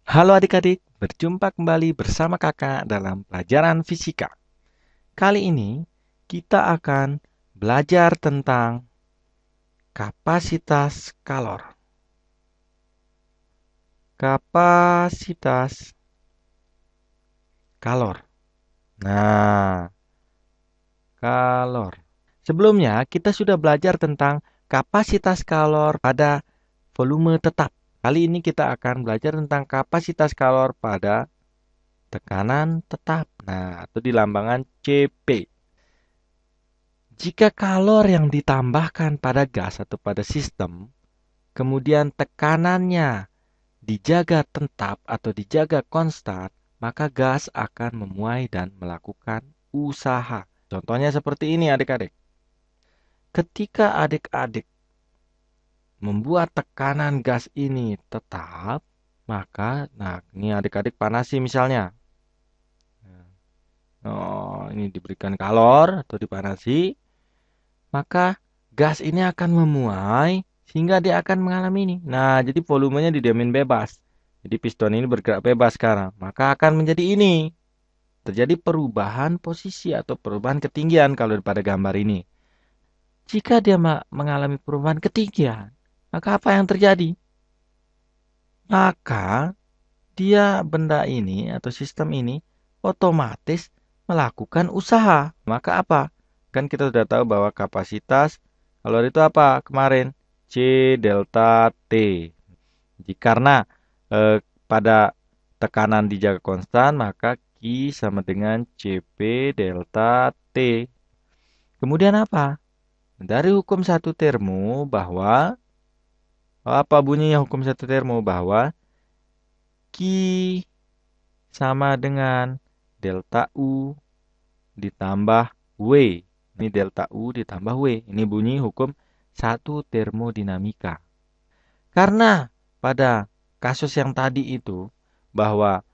Halo adik-adik, berjumpa kembali bersama kakak dalam pelajaran fisika. Kali ini kita akan belajar tentang kapasitas kalor. Kapasitas kalor. Nah, kalor. Sebelumnya kita sudah belajar tentang kapasitas kalor pada volume tetap. Kali ini kita akan belajar tentang kapasitas kalor pada tekanan tetap. Nah, atau di lambangan Cp. Jika kalor yang ditambahkan pada gas atau pada sistem, kemudian tekanannya dijaga tetap atau dijaga konstan, maka gas akan memuai dan melakukan usaha. Contohnya seperti ini adik-adik. Ketika adik-adik membuat tekanan gas ini tetap, maka, nah ini adik-adik panasi misalnya. Oh, ini diberikan kalor atau dipanasi, maka gas ini akan memuai sehingga dia akan mengalami ini. Nah, jadi volumenya didiamin bebas. Jadi piston ini bergerak bebas sekarang. Maka akan menjadi ini. Terjadi perubahan posisi atau perubahan ketinggian kalau pada gambar ini. Jika dia mengalami perubahan ketinggian, maka apa yang terjadi? Maka dia benda ini atau sistem ini otomatis melakukan usaha. Maka apa? Kan kita sudah tahu bahwa kapasitas kalor itu apa kemarin? C delta T. Jadi karena pada tekanan dijaga konstan, maka Q sama dengan CP delta T. Kemudian apa? Dari hukum satu termo bahwa apa bunyinya hukum satu termo bahwa Q sama dengan delta U ditambah W. Ini delta U ditambah W. Ini bunyi hukum satu termodinamika. Karena pada kasus yang tadi itu bahwa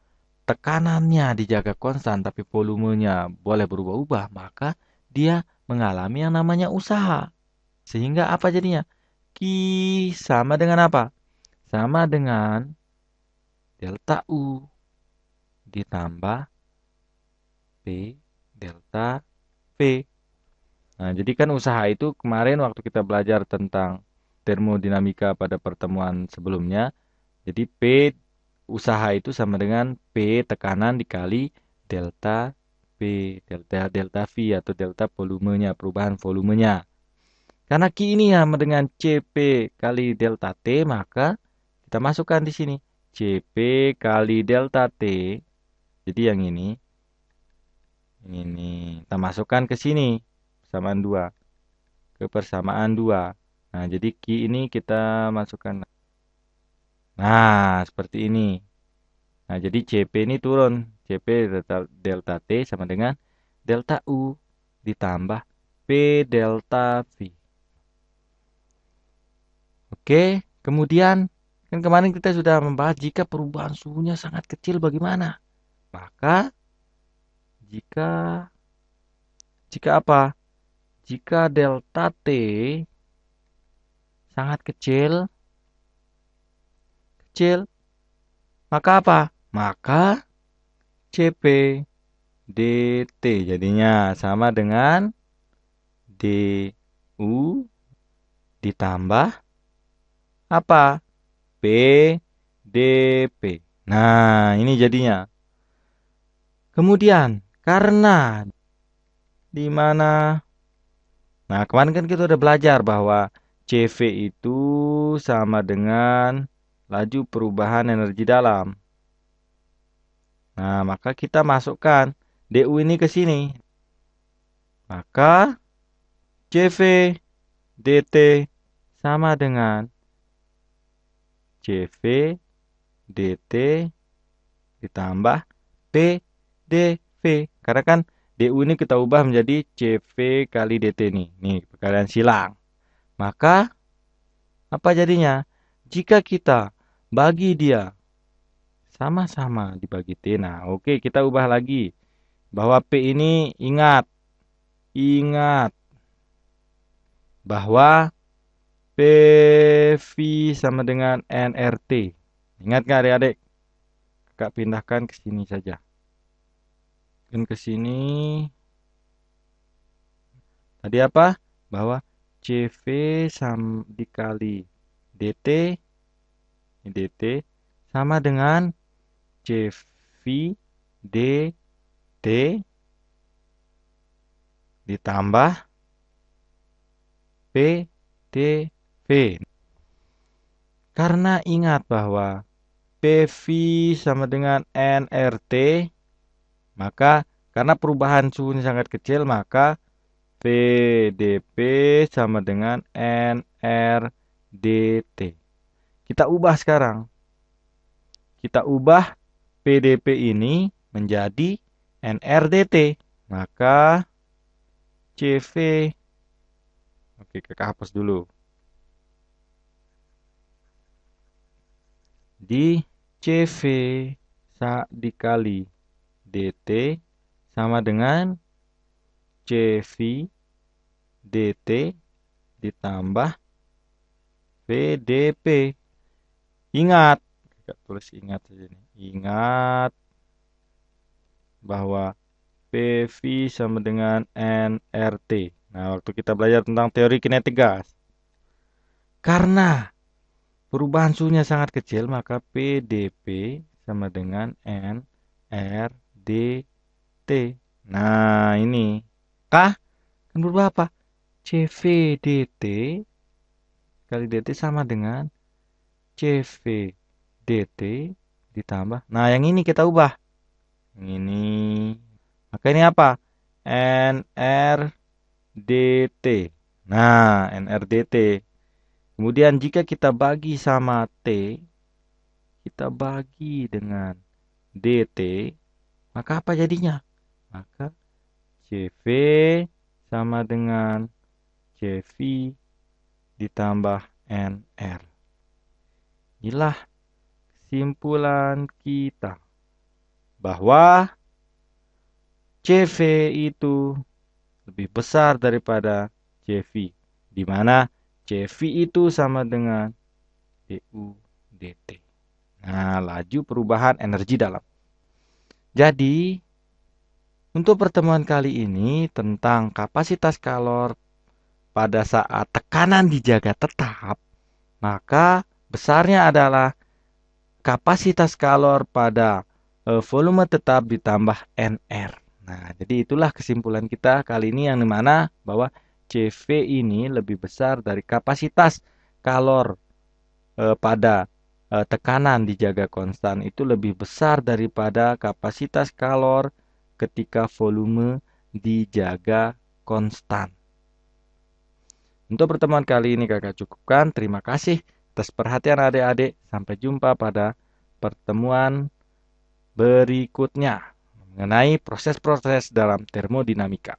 tekanannya dijaga konstan tapi volumenya boleh berubah-ubah, maka dia mengalami yang namanya usaha. Sehingga apa jadinya? Q sama dengan apa? Sama dengan delta U ditambah P delta V. Nah, jadi kan usaha itu kemarin waktu kita belajar tentang termodinamika pada pertemuan sebelumnya. Jadi P usaha itu sama dengan P tekanan dikali delta P, delta V atau delta volumenya, perubahan volumenya. Karena Q ini sama dengan CP kali delta T, maka kita masukkan di sini. CP kali delta T. Jadi yang ini kita masukkan ke sini. Persamaan 2. Ke persamaan 2. Nah, jadi Q ini kita masukkan. Nah, seperti ini. Nah, jadi CP ini turun. CP delta T sama dengan delta U ditambah P delta V. Oke, kemudian kan kemarin kita sudah membahas jika perubahan suhunya sangat kecil bagaimana? Maka jika jika apa? Jika delta T sangat kecil, maka apa? Maka CP dt jadinya sama dengan du ditambah apa? P dp. Nah, ini jadinya. Kemudian karena di mana? Nah, kemarin kan kita udah belajar bahwa CV itu sama dengan laju perubahan energi dalam. Nah, maka kita masukkan DU ini ke sini. Maka CV DT sama dengan CV DT ditambah P dV. Karena kan DU ini kita ubah menjadi CV kali DT nih. Nih, perkalian silang. Maka apa jadinya? Jika kita bagi dia sama-sama dibagi T. Nah, oke, kita ubah lagi. Bahwa P ini ingat bahwa PV sama dengan nRT. Ingat nggak adik-adik? Kakak pindahkan ke sini saja. Dan ke sini. Tadi apa? Bahwa CV dikali DT, ini DT sama dengan CV DT ditambah PDV. Karena ingat bahwa PV sama dengan nRT, maka karena perubahan suhunya sangat kecil, maka PdP sama dengan nRDT. Kita ubah sekarang. Kita ubah PdP ini menjadi nRDT. Maka CV. Oke, kakak hapus dulu. Di CV dikali DT sama dengan CV DT ditambah PdP. Ingat, kita tulis ingat saja nih. Ingat bahwa PV sama dengan nRT. Nah, waktu kita belajar tentang teori kinetik gas. Karena perubahan suhunya sangat kecil, maka PdP sama dengan nRDT. Nah, ini. Kah? Kan berubah apa? CVDT kali DT sama dengan CVDT ditambah. Nah, yang ini kita ubah. Yang ini. Maka ini apa? nRDT. Nah, nRDT. Kemudian jika kita bagi sama T, kita bagi dengan DT, maka apa jadinya? Maka CV sama dengan CV ditambah NR. Inilah kesimpulan kita bahwa CV itu lebih besar daripada CV, di mana CV itu sama dengan du dt. Nah, laju perubahan energi dalam. Jadi, untuk pertemuan kali ini tentang kapasitas kalor pada saat tekanan dijaga tetap, maka besarnya adalah kapasitas kalor pada volume tetap ditambah NR. Nah, jadi itulah kesimpulan kita kali ini yang dimana bahwa CV ini lebih besar dari kapasitas kalor pada tekanan dijaga konstan itu lebih besar daripada kapasitas kalor ketika volume dijaga konstan. Untuk pertemuan kali ini kakak cukupkan. Terima kasih atas perhatian adik-adik. Sampai jumpa pada pertemuan berikutnya mengenai proses-proses dalam termodinamika.